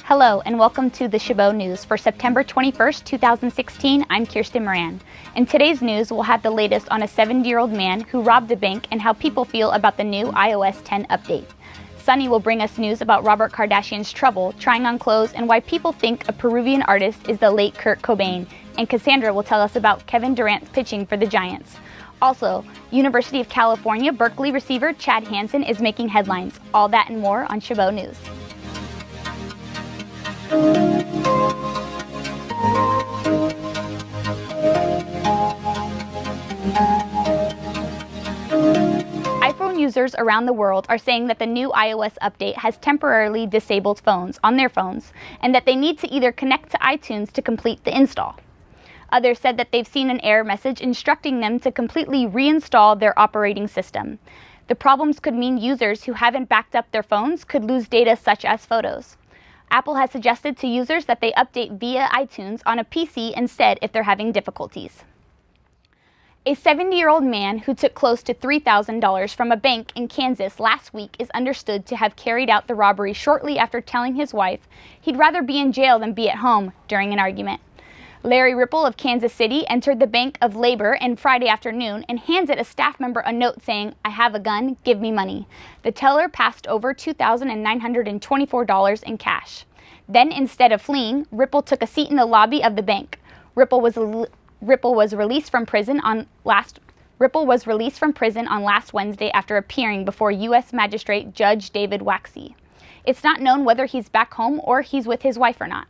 Hello and welcome to the Chabot News for September 21st, 2016. I'm Kirsten Moran. In today's news, we'll have the latest on a 70-year-old man who robbed a bank and how people feel about the new iOS 10 update. Sunny will bring us news about Robert Kardashian's trouble trying on clothes and why people think a Peruvian artist is the late Kurt Cobain. And Cassandra will tell us about Kevin Durant's pitching for the Giants. Also, University of California Berkeley receiver Chad Hansen is making headlines. All that and more on Chabot News. iPhone users around the world are saying that the new iOS update has temporarily disabled phones on their phones and that they need to either connect to iTunes to complete the install. Others said that they've seen an error message instructing them to completely reinstall their operating system. The problems could mean users who haven't backed up their phones could lose data such as photos. Apple has suggested to users that they update via iTunes on a PC instead if they're having difficulties. A 70-year-old man who took close to $3,000 from a bank in Kansas last week is understood to have carried out the robbery shortly after telling his wife he'd rather be in jail than be at home during an argument. Larry Ripple of Kansas City entered the Bank of Labor on Friday afternoon and handed a staff member a note saying, "I have a gun, give me money." The teller passed over $2,924 in cash. Then, instead of fleeing, Ripple took a seat in the lobby of the bank. Ripple was released from prison on last Wednesday after appearing before U.S. Magistrate Judge David Waxy. It's not known whether he's back home or he's with his wife or not.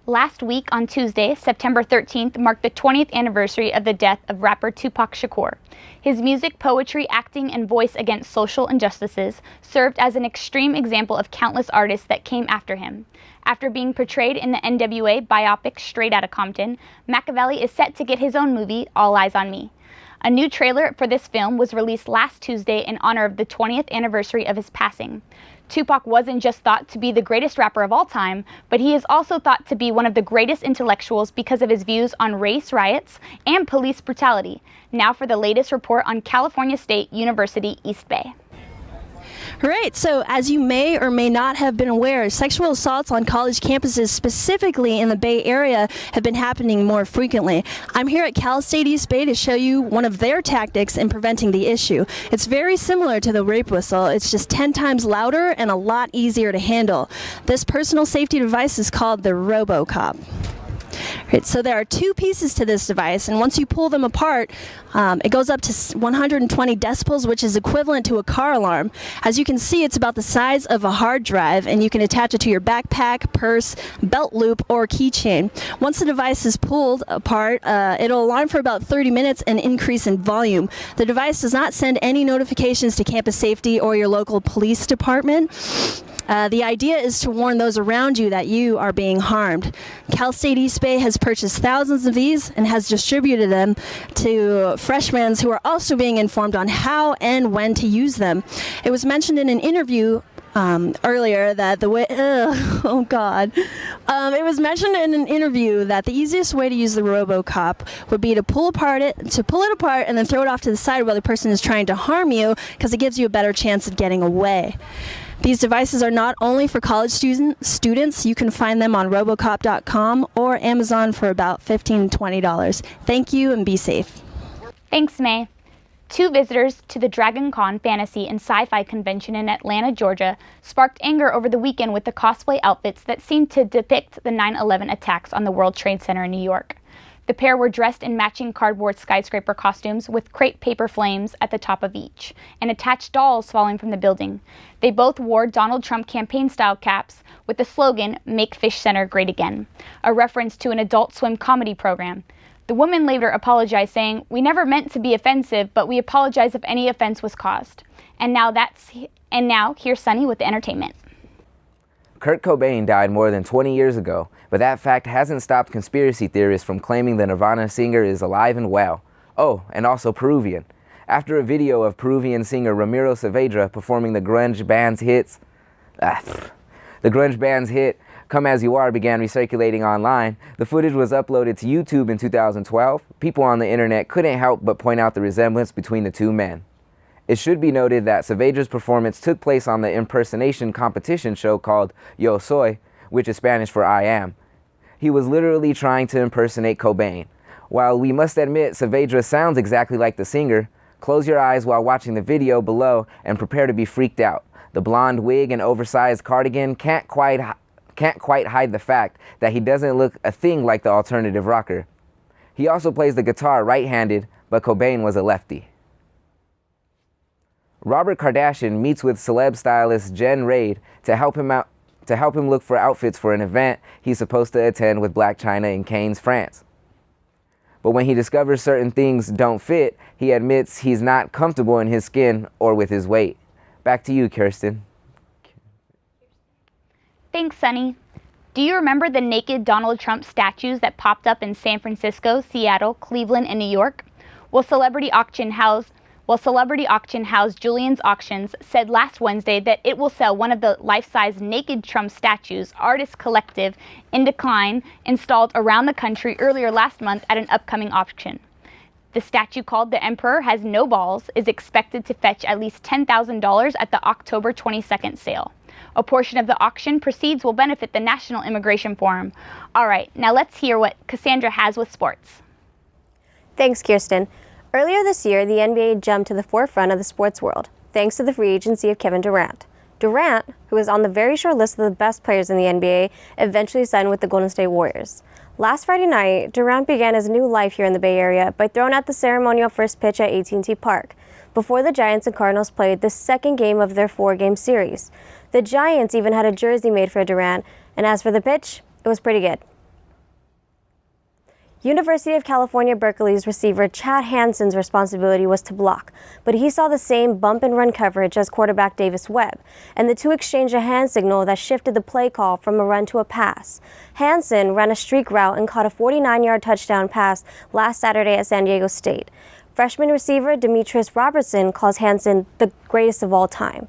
Last week on Tuesday, September 13th, marked the 20th anniversary of the death of rapper Tupac Shakur. His music, poetry, acting, and voice against social injustices served as an extreme example of countless artists that came after him. After being portrayed in the NWA biopic Straight Outta Compton, Machiavelli is set to get his own movie, All Eyes on Me. A new trailer for this film was released last Tuesday in honor of the 20th anniversary of his passing. Tupac wasn't just thought to be the greatest rapper of all time, but he is also thought to be one of the greatest intellectuals because of his views on race riots and police brutality. Now for the latest report on California State University East Bay. Right, so as you may or may not have been aware, sexual assaults on college campuses, specifically in the Bay Area, have been happening more frequently. I'm here at Cal State East Bay to show you one of their tactics in preventing the issue. It's very similar to the rape whistle. It's just 10 times louder and a lot easier to handle. This personal safety device is called the RoboCop. Right, so there are two pieces to this device, and once you pull them apart, it goes up to 120 decibels, which is equivalent to a car alarm. As you can see, it's about the size of a hard drive, and you can attach it to your backpack, purse, belt loop, or keychain. Once the device is pulled apart, it'll alarm for about 30 minutes and increase in volume. The device does not send any notifications to campus safety or your local police department. The idea is to warn those around you that you are being harmed. Cal State East Bay has purchased thousands of these and has distributed them to freshmen who are also being informed on how and when to use them. It was mentioned in an interview earlier that it was mentioned in an interview that the easiest way to use the RoboCop would be to pull it apart and then throw it off to the side while the person is trying to harm you, because it gives you a better chance of getting away. These devices are not only for college students. You can find them on robocop.com or Amazon for about $15 to $20. Thank you and be safe. Thanks, May. Two visitors to the Dragon Con Fantasy and Sci-Fi Convention in Atlanta, Georgia, sparked anger over the weekend with the cosplay outfits that seemed to depict the 9/11 attacks on the World Trade Center in New York. The pair were dressed in matching cardboard skyscraper costumes with crepe paper flames at the top of each, and attached dolls falling from the building. They both wore Donald Trump campaign-style caps with the slogan, "Make Fish Center Great Again," a reference to an Adult Swim comedy program. The woman later apologized, saying, "We never meant to be offensive, but we apologize if any offense was caused." And now here's Sunny with the entertainment. Kurt Cobain died more than 20 years ago, but that fact hasn't stopped conspiracy theorists from claiming the Nirvana singer is alive and well. Oh, and also Peruvian. After a video of Peruvian singer Ramiro Saavedra performing the grunge band's hit, Come As You Are, began recirculating online. The footage was uploaded to YouTube in 2012. People on the internet couldn't help but point out the resemblance between the two men. It should be noted that Saavedra's performance took place on the impersonation competition show called Yo Soy, which is Spanish for I am. He was literally trying to impersonate Cobain. While we must admit Saavedra sounds exactly like the singer, close your eyes while watching the video below and prepare to be freaked out. The blonde wig and oversized cardigan can't quite hide the fact that he doesn't look a thing like the alternative rocker. He also plays the guitar right-handed, but Cobain was a lefty. Robert Kardashian meets with celeb stylist Jen Raid to help him look for outfits for an event he's supposed to attend with Blac Chyna in Cannes, France. But when he discovers certain things don't fit, he admits he's not comfortable in his skin or with his weight. Back to you, Kirsten. Thanks, Sunny. Do you remember the naked Donald Trump statues that popped up in San Francisco, Seattle, Cleveland, and New York? Well, Celebrity Auction House Julian's Auctions said last Wednesday that it will sell one of the life-size naked Trump statues Artist Collective in Decline installed around the country earlier last month at an upcoming auction. The statue, called The Emperor Has No Balls, is expected to fetch at least $10,000 at the October 22nd sale. A portion of the auction proceeds will benefit the National Immigration Forum. All right, now let's hear what Cassandra has with sports. Thanks, Kirsten. Earlier this year, the NBA jumped to the forefront of the sports world, thanks to the free agency of Kevin Durant. Durant, who was on the very short list of the best players in the NBA, eventually signed with the Golden State Warriors. Last Friday night, Durant began his new life here in the Bay Area by throwing out the ceremonial first pitch at AT&T Park, before the Giants and Cardinals played the second game of their 4-game series. The Giants even had a jersey made for Durant, and as for the pitch, it was pretty good. University of California, Berkeley's receiver Chad Hansen's responsibility was to block, but he saw the same bump and run coverage as quarterback Davis Webb, and the two exchanged a hand signal that shifted the play call from a run to a pass. Hansen ran a streak route and caught a 49-yard touchdown pass last Saturday at San Diego State. Freshman receiver Demetrius Robertson calls Hansen the greatest of all time.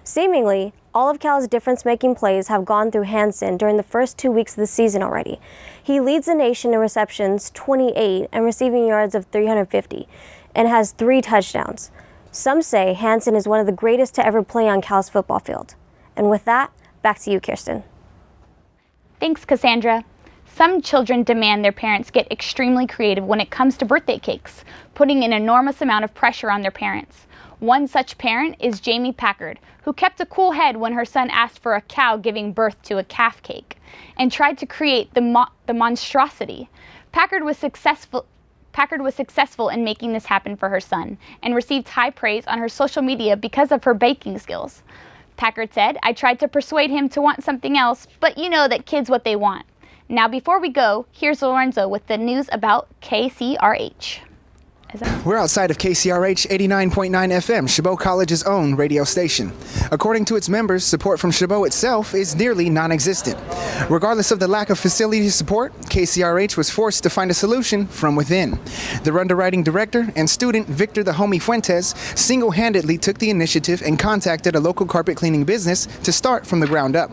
Seemingly, all of Cal's difference-making plays have gone through Hansen during the first 2 weeks of the season already. He leads the nation in receptions, 28, and receiving yards of 350, and has 3 touchdowns. Some say Hansen is one of the greatest to ever play on Cal's football field. And with that, back to you, Kirsten. Thanks, Cassandra. Some children demand their parents get extremely creative when it comes to birthday cakes, putting an enormous amount of pressure on their parents. One such parent is Jamie Packard, who kept a cool head when her son asked for a cow giving birth to a calf cake, and tried to create the monstrosity. Packard was successful in making this happen for her son, and received high praise on her social media because of her baking skills. Packard said, "I tried to persuade him to want something else, but you know that kids what they want." Now before we go, here's Lorenzo with the news about KCRH. We're outside of KCRH 89.9 FM, Chabot College's own radio station. According to its members, support from Chabot itself is nearly non-existent. Regardless of the lack of facility support, KCRH was forced to find a solution from within. Their underwriting director and student, Victor the Homie Fuentes, single-handedly took the initiative and contacted a local carpet cleaning business to start from the ground up.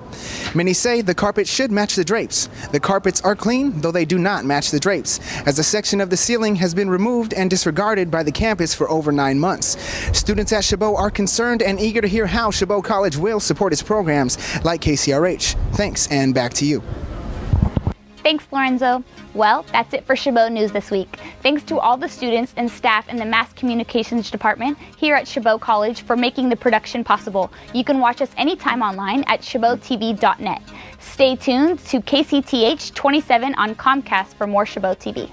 Many say the carpet should match the drapes. The carpets are clean, though they do not match the drapes, as a section of the ceiling has been removed and disregarded by the campus for over 9 months. Students at Chabot are concerned and eager to hear how Chabot College will support its programs like KCRH. Thanks, and back to you. Thanks, Lorenzo. Well, that's it for Chabot News this week. Thanks to all the students and staff in the Mass Communications Department here at Chabot College for making the production possible. You can watch us anytime online at chabottv.net. Stay tuned to KCTH 27 on Comcast for more Chabot TV.